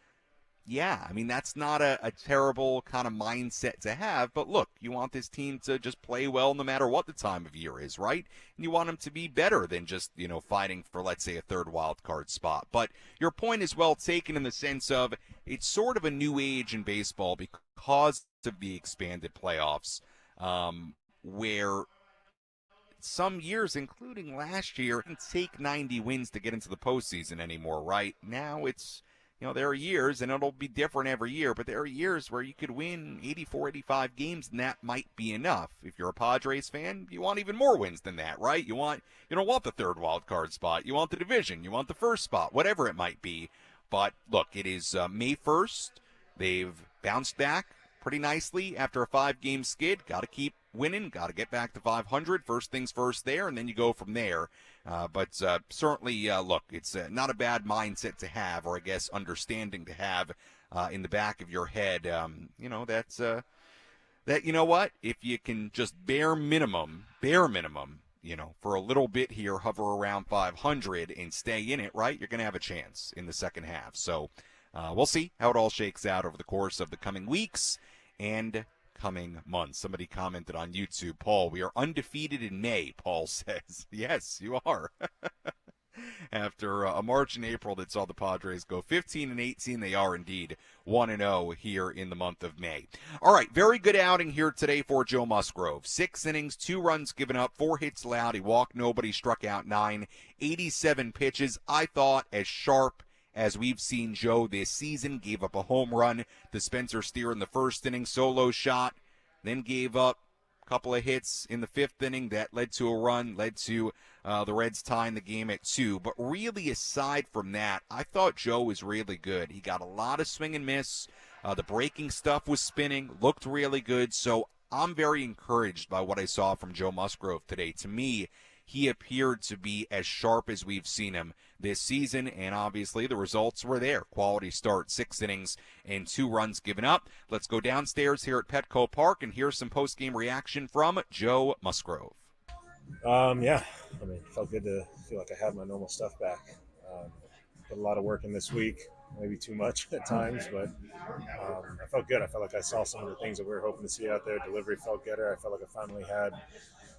Yeah, I mean, that's not a terrible kind of mindset to have, but look, you want this team to just play well no matter what the time of year is, right? And you want them to be better than just, you know, fighting for, let's say, a third wild card spot. But your point is well taken in the sense of it's sort of a new age in baseball because of the expanded playoffs, where some years, including last year, it didn't take 90 wins to get into the postseason anymore, right? Now it's, you know, there are years, and it'll be different every year, but there are years where you could win 84, 85 games, and that might be enough. If you're a Padres fan, you want even more wins than that, right? You don't want the third wild card spot. You want the division. You want the first spot, whatever it might be. But look, it is May 1st. They've bounced back pretty nicely after a 5-game skid. Got to keep winning, got to get back to 500. First things first there, and then you go from there. But certainly, look, it's not a bad mindset to have, or I guess understanding to have in the back of your head. You know, that's that. You know what? If you can just bare minimum, you know, for a little bit here, hover around 500 and stay in it, right? You're going to have a chance in the second half. So we'll see how it all shakes out over the course of the coming weeks and coming months. Somebody commented on YouTube, Paul, we are undefeated in May, Paul says. Yes, you are. After a March and April that saw the Padres go 15-18, they are indeed 1-0 here in the month of May. All right, very good outing here today for Joe Musgrove. 6 innings, 2 runs given up, 4 hits allowed. He walked nobody, struck out 9, 87 pitches. I thought as sharp as we've seen Joe this season. Gave up a home run to Spencer Steer in the first inning, solo shot, then gave up a couple of hits in the 5th inning. That led to a run, led to the Reds tying the game at 2. But really, aside from that, I thought Joe was really good. He got a lot of swing and miss. The breaking stuff was spinning, looked really good. So I'm very encouraged by what I saw from Joe Musgrove today. To me, he appeared to be as sharp as we've seen him this season, and obviously the results were there. Quality start, 6 innings and 2 runs given up. Let's go downstairs here at Petco Park and hear some post-game reaction from Joe Musgrove. Yeah, I mean, it felt good to feel like I had my normal stuff back. Put a lot of work in this week, maybe too much at times, but I felt good. I felt like I saw some of the things that we were hoping to see out there. Delivery felt better. I felt like I finally had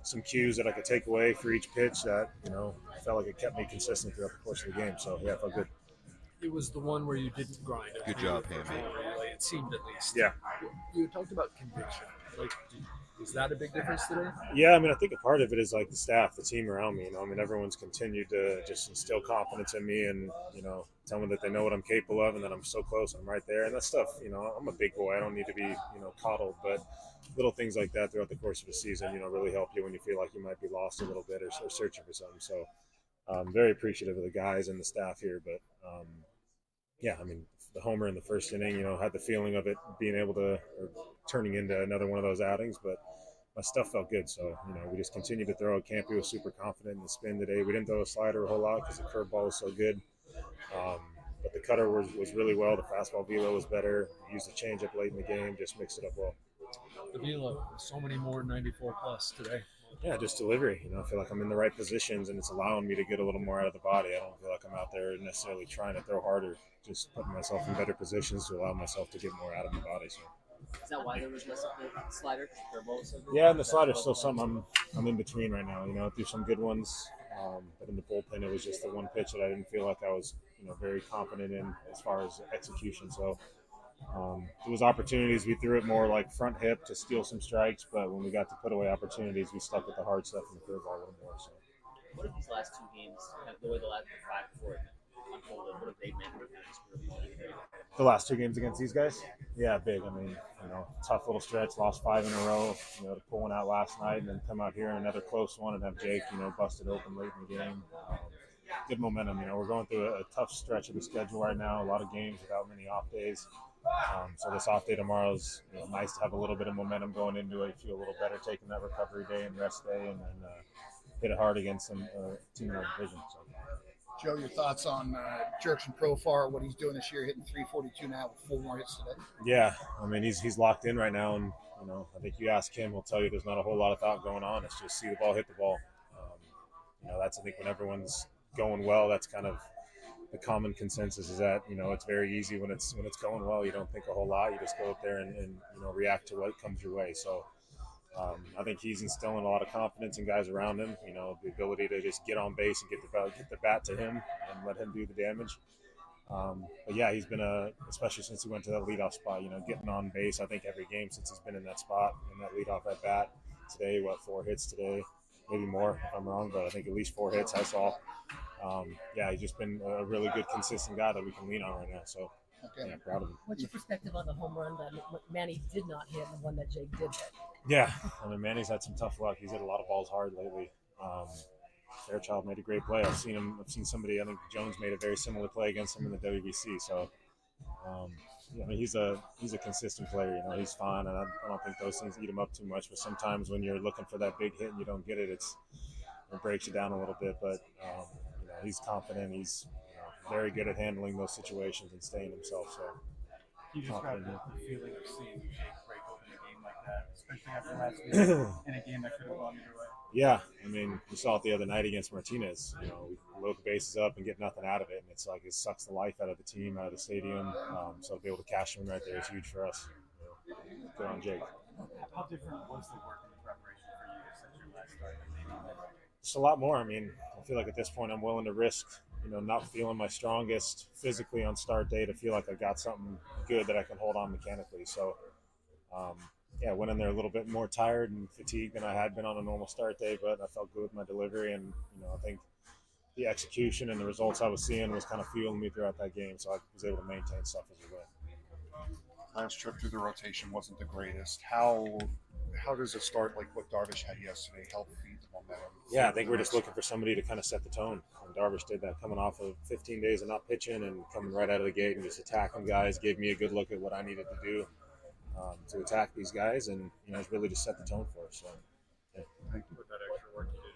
some cues that I could take away for each pitch that, you know, felt like it kept me consistent throughout the course of the game. So, yeah, it felt good. It was the one where you didn't grind. Good job, Hammy. It seemed at least. Yeah. You talked about conviction. Like, is that a big difference today? Yeah, I mean, I think a part of it is like the staff, the team around me. You know, I mean, everyone's continued to just instill confidence in me and, you know, tell me that they know what I'm capable of and that I'm so close, I'm right there. And that stuff, you know, I'm a big boy. I don't need to be, you know, coddled. But little things like that throughout the course of the season, you know, really help you when you feel like you might be lost a little bit or searching for something. So I'm very appreciative of the guys and the staff here. But, yeah, I mean, the homer in the first inning, had the feeling of it being able to, or turning into another one of those outings, but my stuff felt good. So, we just continued to throw. Campy was super confident in the spin today. We didn't throw a slider a whole lot because the curveball was so good. But the cutter was really well. The fastball velo was better. Used the changeup late in the game, just mixed it up well. The velo, so many more 94 plus today. Yeah, just delivery. I feel like I'm in the right positions, and it's allowing me to get a little more out of the body. I don't feel like I'm out there necessarily trying to throw harder, just putting myself in better positions to allow myself to get more out of my body. So. Is that why there was less of the slider? So yeah, and the slider's still something I'm in between right now. Through some good ones, but in the bullpen, it was just the one pitch that I didn't feel like I was, very confident in as far as execution. So there was opportunities. We threw it more like front hip to steal some strikes, but when we got to put away opportunities, we stuck with the hard stuff and the curveball a little more. So. What have these last two games, the way the last 5 before unfolded, what have they meant for you? The last 2 games against these guys? Yeah, big. I mean, tough little stretch, lost 5 in a row, to pull one out last night and then come out here in another close one and have Jake, busted open late in the game. Good momentum. We're going through a tough stretch of the schedule right now, a lot of games without many off days. So this off day tomorrow is nice to have a little bit of momentum going into it, feel a little better taking that recovery day and rest day, and then hit it hard against some team in our division. So. Joe, your thoughts on Jerks and Profar, what he's doing this year, hitting 342 now with 4 more hits today? Yeah, I mean, he's locked in right now, and, I think you ask him, he'll tell you there's not a whole lot of thought going on. It's just see the ball, hit the ball. That's, I think, when everyone's going well, that's kind of the common consensus is that, it's very easy when it's going well. You don't think a whole lot. You just go up there and react to what comes your way. So, I think he's instilling a lot of confidence in guys around him, the ability to just get on base and get the bat to him and let him do the damage. But yeah, he's been especially since he went to that leadoff spot, getting on base, I think every game since he's been in that spot, in that leadoff at bat. Today, 4 hits today, maybe more if I'm wrong, but I think at least 4 hits I saw. Yeah, he's just been a really good, consistent guy that we can lean on right now. So, yeah, proud of him. What's your perspective on the home run that Manny did not hit and the one that Jake did hit? Yeah, I mean, Manny's had some tough luck. He's hit a lot of balls hard lately. Fairchild made a great play. I've seen somebody, I think Jones made a very similar play against him in the WBC. So, I mean, he's a consistent player. He's fine, and I don't think those things eat him up too much. But sometimes when you're looking for that big hit and you don't get it, it breaks you down a little bit. But he's confident. He's very good at handling those situations and staying himself. So you just got the feeling of seeing Jake break open a game like that, especially after last week in a game that could have gone either way. Yeah, I mean, we saw it the other night against Martinez. We load the bases up and get nothing out of it, and it's like it sucks the life out of the team, out of the stadium. So to be able to cash him right there is huge for us. Good on Jake. How different was the work in the preparation for you since your last start? Just a lot more. I mean, I feel like at this point I'm willing to risk, not feeling my strongest physically on start day to feel like I've got something good that I can hold on mechanically. So, yeah, I went in there a little bit more tired and fatigued than I had been on a normal start day, but I felt good with my delivery, and I think the execution and the results I was seeing was kind of fueling me throughout that game, so I was able to maintain stuff as we went. Last trip through the rotation wasn't the greatest. How does a start like what Darvish had yesterday help feed the momentum? Yeah, I think we're just looking for somebody to kind of set the tone. And Darvish did that coming off of 15 days of not pitching and coming right out of the gate and just attacking guys, gave me a good look at what I needed to do to attack these guys, and it's really just set the tone for us. So, yeah. Thank you for that extra work you did.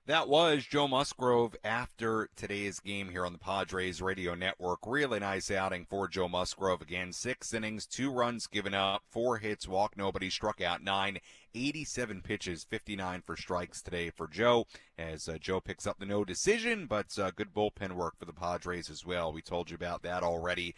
That was Joe Musgrove after today's game here on the Padres Radio Network. Really nice outing for Joe Musgrove. Again, 6 innings, 2 runs given up, 4 hits, walked nobody, struck out 9, 87 pitches, 59 for strikes today for Joe, as Joe picks up the no decision, but good bullpen work for the Padres as well. We told you about that already.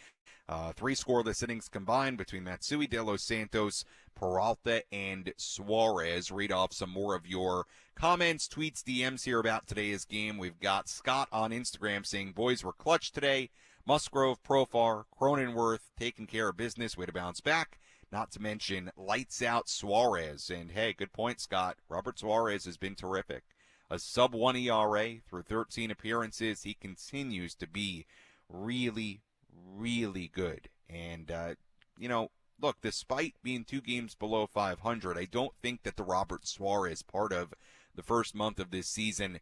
3 scoreless innings combined between Matsui, De Los Santos, Peralta, and Suarez. Read off some more of your comments, tweets, DMs here about today's game. We've got Scott on Instagram saying, boys were clutch today. Musgrove, Profar, Cronenworth taking care of business. Way to bounce back. Not to mention lights out Suarez. And hey, good point, Scott. Robert Suarez has been terrific. A sub-1 ERA through 13 appearances. He continues to be really, really good. And, look, despite being 2 games below 500, I don't think that the Robert Suarez part of the first month of this season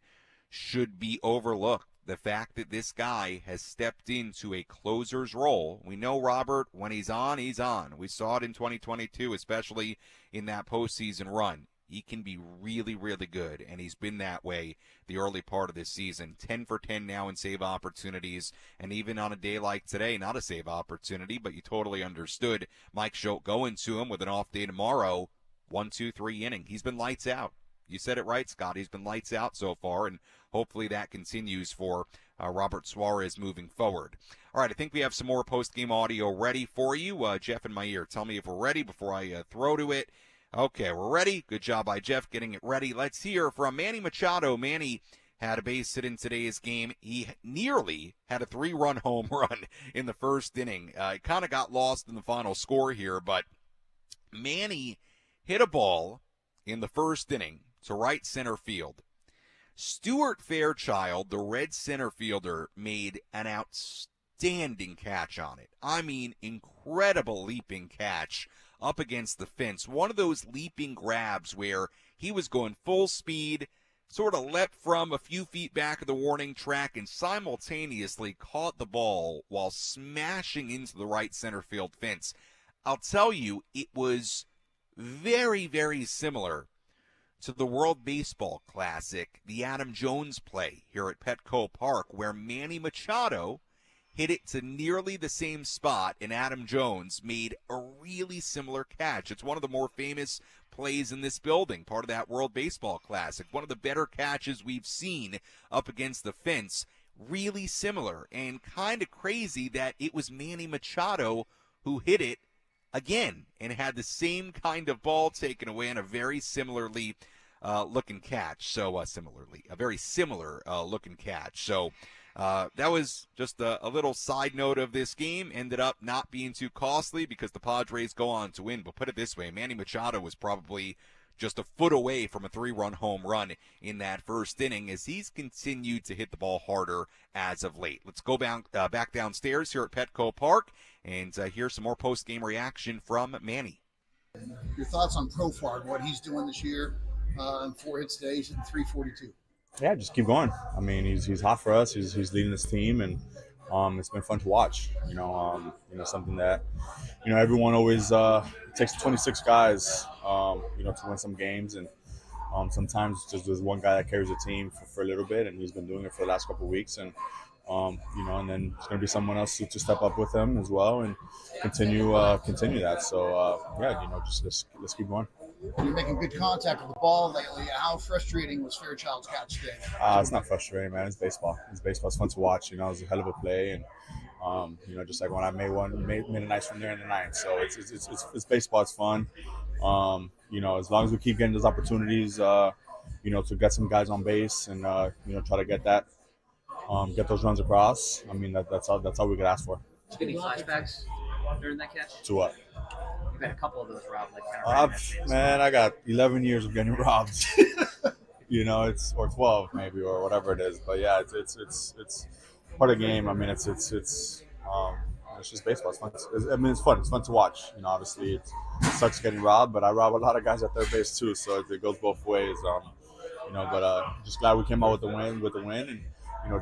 should be overlooked. the fact that this guy has stepped into a closer's role. We know Robert, when he's on, he's on. We saw it in 2022, especially in that postseason run. He can be really, really good, and he's been that way the early part of this season. 10 for 10 now in save opportunities, and even on a day like today, not a save opportunity, but you totally understood Mike Schultz going to him with an off day tomorrow. 1, 2, 3 inning. He's been lights out. You said it right, Scott. He's been lights out so far, and hopefully that continues for Robert Suarez moving forward. All right, I think we have some more post-game audio ready for you. Jeff in my ear, tell me if we're ready before I throw to it. Okay, we're ready. Good job by Jeff getting it ready. Let's hear from Manny Machado. Manny had a base hit in today's game. He nearly had a 3-run home run in the first inning. It kind of got lost in the final score here, but Manny hit a ball in the first inning to right center field. Stuart Fairchild, the Red center fielder, made an outstanding catch on it. I mean, incredible leaping catch up against the fence. One of those leaping grabs where he was going full speed, sort of leapt from a few feet back of the warning track and simultaneously caught the ball while smashing into the right center field fence. I'll tell you, it was very, very similar to the World Baseball Classic, the Adam Jones play here at Petco Park, where Manny Machado hit it to nearly the same spot, and Adam Jones made a really similar catch. It's one of the more famous plays in this building, part of that World Baseball Classic. One of the better catches we've seen up against the fence. Really similar, and kind of crazy that it was Manny Machado who hit it again and had the same kind of ball taken away in a very similarly looking catch. So a very similar looking catch. So that was just a little side note of this game. Ended up not being too costly because the Padres go on to win. But put it this way, Manny Machado was probably just a foot away from a 3-run home run in that first inning as he's continued to hit the ball harder as of late. Let's go back downstairs here at Petco Park and hear some more post-game reaction from Manny. Your thoughts on Profar, what he's doing this year? 4 hits today, he's hitting 342. Yeah, just keep going. I mean, he's hot for us. He's leading this team, and it's been fun to watch. Something that everyone always takes 26 guys, to win some games, and sometimes just there's one guy that carries a team for a little bit, and he's been doing it for the last couple of weeks, and and then it's going to be someone else to step up with him as well and continue that. So let's keep going. You're making good contact with the ball lately. How frustrating was Fairchild's catch today? It's not frustrating, man. It's baseball. It's fun to watch. It was a hell of a play, and just like when I made a nice one there in the ninth. So it's baseball. It's fun. As long as we keep getting those opportunities, to get some guys on base and try to get those runs across. I mean that's all we could ask for. Did you get any flashbacks during that catch? To what? You've had a couple of those robbed, Man, I got 11 years of getting robbed. Or 12 maybe, or whatever it is. But yeah, it's part of the game. I mean, it's just baseball. It's fun. It's fun. It's fun to watch. Obviously it sucks getting robbed, but I rob a lot of guys at third base too, so it goes both ways. But just glad we came out with the win, and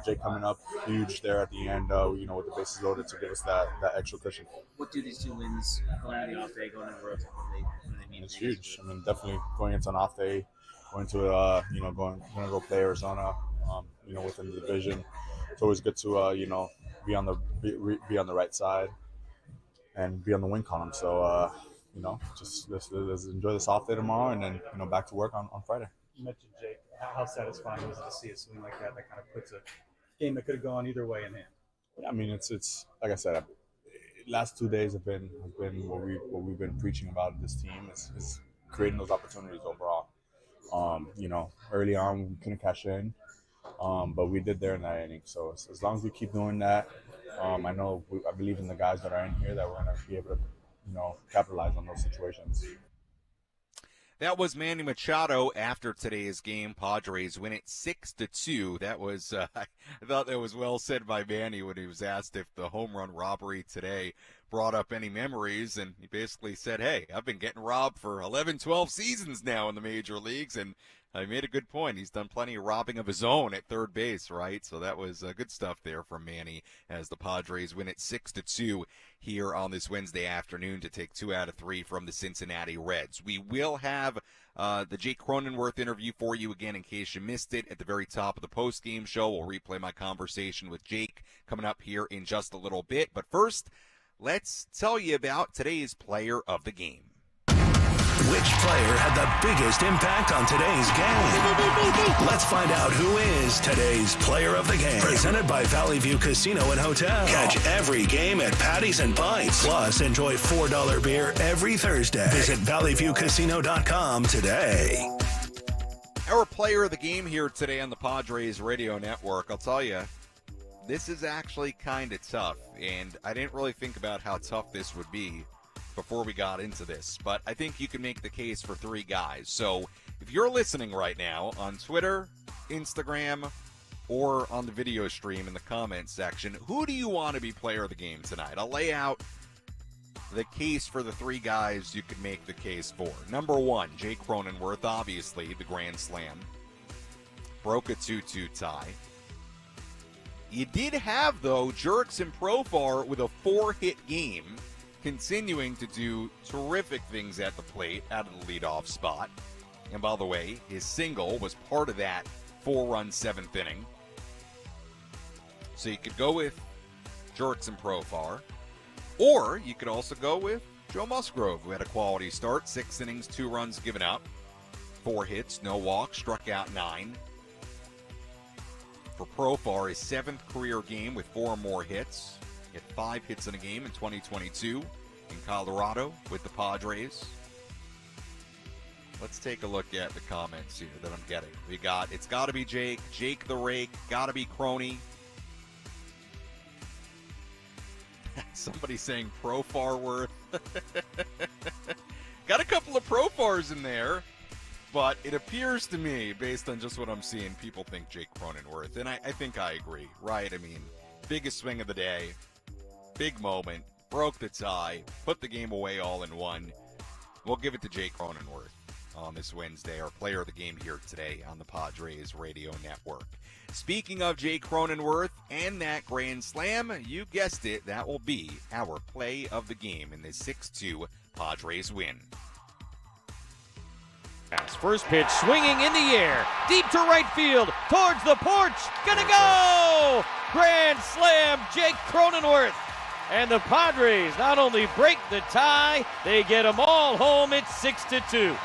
Jake coming up huge there at the end, with the bases loaded to give us that extra cushion. What do these 2 wins going into the off day, going into the road trip, what do they mean? It's huge. I mean, definitely going into an off day, going to going to go play Arizona, within the division. It's always good to be on the right side and be on the win column. So just let's enjoy this off day tomorrow, and then back to work on Friday. You mentioned Jake. How satisfying was it to see a swing like that kind of puts a game that could have gone either way in hand? Yeah, I mean, it's like I said, last 2 days have been what we've been preaching about this team is creating those opportunities overall. Early on we couldn't cash in, but we did there in that inning. So as long as we keep doing that, I believe in the guys that are in here that we're going to be able to capitalize on those situations. That was Manny Machado after today's game. Padres win it 6-2. That was, I thought that was well said by Manny when he was asked if the home run robbery today brought up any memories. And he basically said, hey, I've been getting robbed for 11, 12 seasons now in the major leagues. And I made a good point. He's done plenty of robbing of his own at third base, right? So that was good stuff there from Manny as the Padres win it 6-2 here on this Wednesday afternoon to take 2 out of 3 from the Cincinnati Reds. We will have the Jake Cronenworth interview for you again in case you missed it at the very top of the postgame show. We'll replay my conversation with Jake coming up here in just a little bit. But first, let's tell you about today's player of the game. Which player had the biggest impact on today's game? Let's find out who is today's player of the game. Presented by Valley View Casino and Hotel. Catch every game at Patties and Bites. Plus, enjoy $4 beer every Thursday. Visit valleyviewcasino.com today. Our player of the game here today on the Padres radio network. I'll tell you, this is actually kind of tough, and I didn't really think about how tough this would be before we got into this, but I think you can make the case for 3 guys. So if you're listening right now on Twitter, Instagram, or on the video stream in the comments section, who do you want to be player of the game tonight? I'll lay out the case for the 3 guys you could make the case for. Number 1, Jake Cronenworth, obviously the Grand Slam. Broke a 2-2 tie. You did have, though, Jurickson Profar with a 4-hit game, continuing to do terrific things at the plate out of the leadoff spot. And by the way, his single was part of that 4-run 7th inning. So you could go with Jurickson Profar, or you could also go with Joe Musgrove, who had a quality start, 6 innings, 2 runs given up, 4 hits, no walks, struck out 9. For Profar, his 7th career game with 4 or more hits. He had 5 hits in a game in 2022 in Colorado with the Padres. Let's take a look at the comments here that I'm getting. We got, it's got to be Jake the Rake, got to be Crony. Somebody saying Profarworth. Got a couple of Profars in there, but it appears to me, based on just what I'm seeing, people think Jake Cronenworth, and I think I agree, right? I mean, biggest swing of the day. Big moment, broke the tie, put the game away all in one. We'll give it to Jake Cronenworth on this Wednesday, our player of the game here today on the Padres radio network. Speaking of Jake Cronenworth and that Grand Slam, you guessed it, that will be our play of the game in this 6-2 Padres win. First pitch swinging in the air, deep to right field, towards the porch, gonna go! Grand Slam, Jake Cronenworth. And the Padres not only break the tie, they get them all home at 6-2.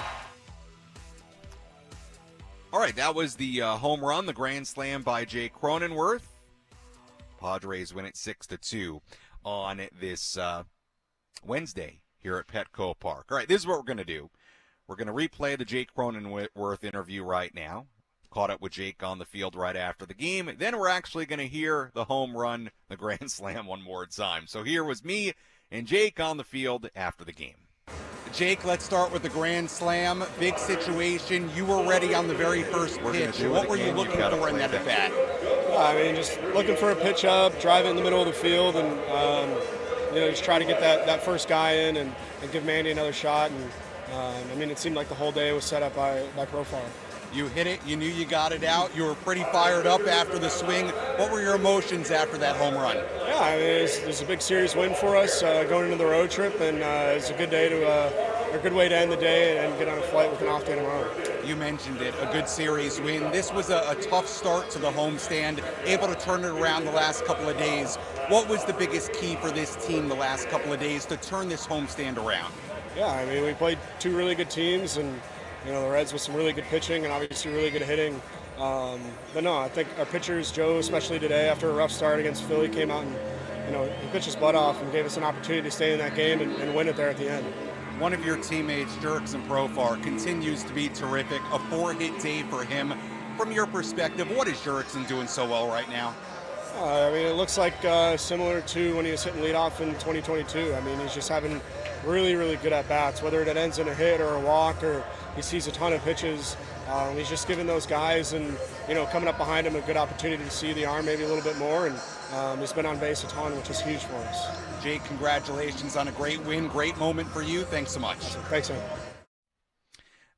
All right, that was the home run, the Grand Slam by Jake Cronenworth. Padres win it 6-2 on this Wednesday here at Petco Park. All right, this is what we're going to do. We're going to replay the Jake Cronenworth interview right now. Caught up with Jake on the field right after the game. Then we're actually going to hear the home run, the Grand Slam one more time. So here was me and Jake on the field after the game. Jake, let's start with the Grand Slam. Big situation. You were ready on the very first pitch. What were you looking for in that at bat? I mean, just looking for a pitch up, drive it in the middle of the field, and just try to get that first guy in and give Mandy another shot. And I mean, it seemed like the whole day was set up by Profar. You hit it. You knew you got it out. You were pretty fired up after the swing. What were your emotions after that home run? Yeah, I mean, it was a big series win for us going into the road trip, and it's a good day a good way to end the day and get on a flight with an off day tomorrow. You mentioned it, a good series win. This was a tough start to the homestand, able to turn it around the last couple of days. What was the biggest key for this team the last couple of days to turn this homestand around? Yeah, I mean, we played 2 really good teams, and the Reds with some really good pitching and obviously really good hitting. But no, I think our pitchers, Joe especially today, after a rough start against Philly, came out and he pitched his butt off and gave us an opportunity to stay in that game and win it there at the end. One of your teammates, Jurickson Profar, continues to be terrific. A 4-hit day for him. From your perspective, what is Jurickson doing so well right now? I mean, it looks like similar to when he was hitting leadoff in 2022. I mean, he's just having really, really good at-bats, whether it ends in a hit or a walk or he sees a ton of pitches. He's just giving those guys and, coming up behind him a good opportunity to see the arm maybe a little bit more. And he's been on base a ton, which is huge for us. Jake, congratulations on a great win. Great moment for you. Thanks so much. Thanks, man.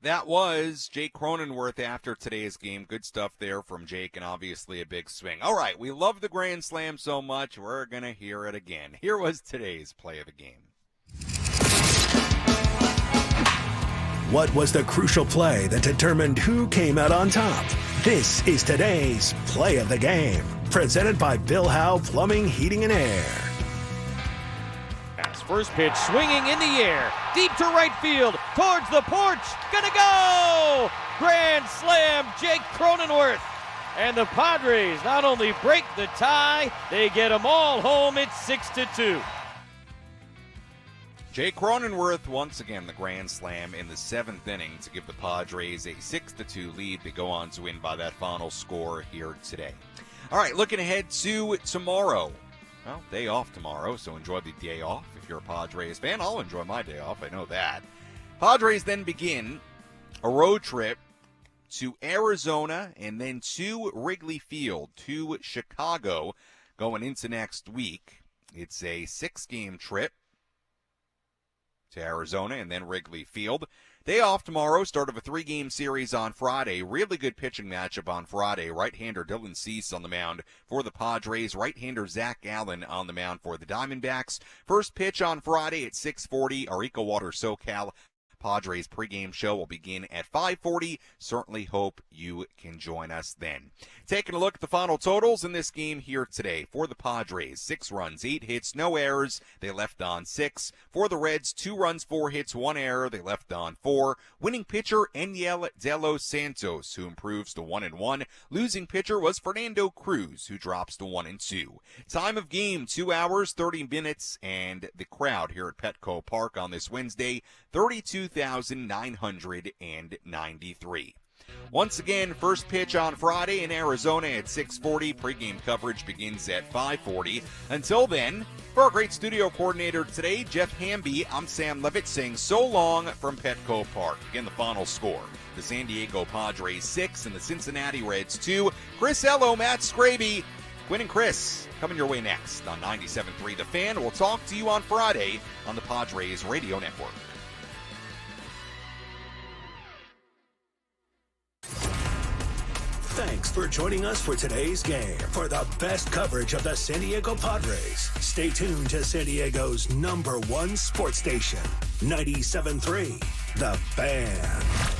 That was Jake Cronenworth after today's game. Good stuff there from Jake, and obviously a big swing. All right, we love the Grand Slam so much, we're going to hear it again. Here was today's play of the game. What was the crucial play that determined who came out on top? This is today's play of the game, presented by Bill Howe Plumbing, Heating, and Air. First pitch swinging in the air, deep to right field, towards the porch, gonna go! Grand slam, Jake Cronenworth. And the Padres not only break the tie, they get them all home. It's 6-2. Jake Cronenworth, once again, the grand slam in the 7th inning to give the Padres a 6-2 lead to go on to win by that final score here today. All right, looking ahead to tomorrow. Well, day off tomorrow, so enjoy the day off. If you're a Padres fan, I'll enjoy my day off. I know that. Padres then begin a road trip to Arizona and then to Wrigley Field, to Chicago, going into next week. It's a 6-game trip to Arizona and then Wrigley Field. Day off tomorrow, start of a 3-game series on Friday. Really good pitching matchup on Friday. Right-hander Dylan Cease on the mound for the Padres. Right-hander Zach Allen on the mound for the Diamondbacks. First pitch on Friday at 6:40. Our EcoWater SoCal Padres pregame show will begin at 5:40. Certainly hope you can join us then. Taking a look at the final totals in this game here today. For the Padres, 6 runs, 8 hits, no errors. They left on 6. For the Reds, 2 runs, 4 hits, 1 error. They left on 4. Winning pitcher, Enyel De Los Santos, who improves to 1-1. Losing pitcher was Fernando Cruz, who drops to 1-2. Time of game, 2 hours, 30 minutes, and the crowd here at Petco Park on this Wednesday, 32,993. Once again, first pitch on Friday in Arizona at 6:40. Pregame coverage begins at 5:40. Until then, for our great studio coordinator today, Jeff Hamby, I'm Sam Levitt saying so long from Petco Park. Again, the final score. The San Diego Padres 6 and the Cincinnati Reds 2. Chris Ello, Matt Scraby, Quinn and Chris coming your way next on 97.3 The Fan. We'll talk to you on Friday on the Padres Radio Network. Thanks for joining us for today's game. For the best coverage of the San Diego Padres, stay tuned to San Diego's #1 sports station, 97.3 The Fan.